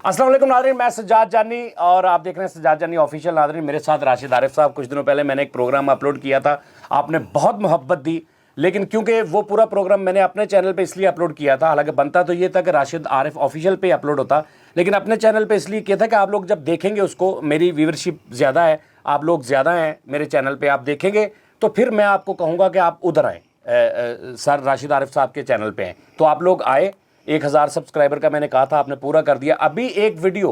अस्सलाम वालेकुम नाज़रीन, मैं सज्जाद जानी और आप देख रहे हैं सज्जाद जानी ऑफिशियल। नाज़रीन, मेरे साथ राशिद आरिफ साहब। कुछ दिनों पहले मैंने एक प्रोग्राम अपलोड किया था, आपने बहुत मोहब्बत दी, लेकिन क्योंकि वो पूरा प्रोग्राम मैंने अपने चैनल पे इसलिए अपलोड किया था, हालांकि बनता तो ये था कि राशिद आरिफ ऑफिशियल पे अपलोड होता, लेकिन अपने चैनल पे इसलिए किया था कि आप लोग जब देखेंगे उसको, मेरी व्यूअरशिप ज़्यादा है, आप लोग ज़्यादा हैं मेरे चैनल पर, आप देखेंगे तो फिर मैं आपको कहूँगा कि आप उधर आएँ, सर राशिद आरिफ साहब के चैनल पे हैं, तो आप लोग आए। 1000 सब्सक्राइबर का मैंने कहा था, आपने पूरा कर दिया। अभी एक वीडियो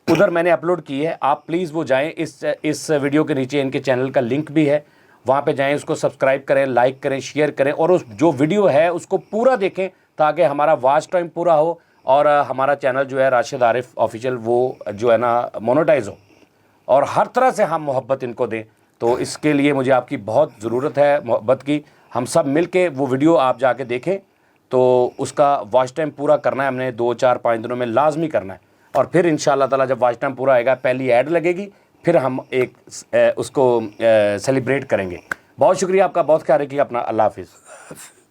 उधर मैंने अपलोड की है, आप प्लीज़ वो जाएं। इस वीडियो के नीचे इनके चैनल का लिंक भी है, वहाँ पे जाएं, उसको सब्सक्राइब करें, लाइक करें, शेयर करें और उस जो वीडियो है उसको पूरा देखें ताकि हमारा वॉच टाइम पूरा हो और हमारा चैनल जो है राशिद आरिफ ऑफिशियल वो जो है ना मोनेटाइज हो और हर तरह से हम मोहब्बत इनको दें। तो इसके लिए मुझे आपकी बहुत ज़रूरत है मोहब्बत की। हम सब मिल के वो वीडियो आप जाके देखें, तो उसका वॉच टाइम पूरा करना है हमने, 2 4 5 दिनों में लाजमी करना है। और फिर इंशाअल्लाह ताला जब वॉच टाइम पूरा आएगा, पहली ऐड लगेगी, फिर हम एक उसको सेलिब्रेट करेंगे। बहुत शुक्रिया आपका, बहुत ख्याल रखिए अपना। अल्लाह हाफिज़।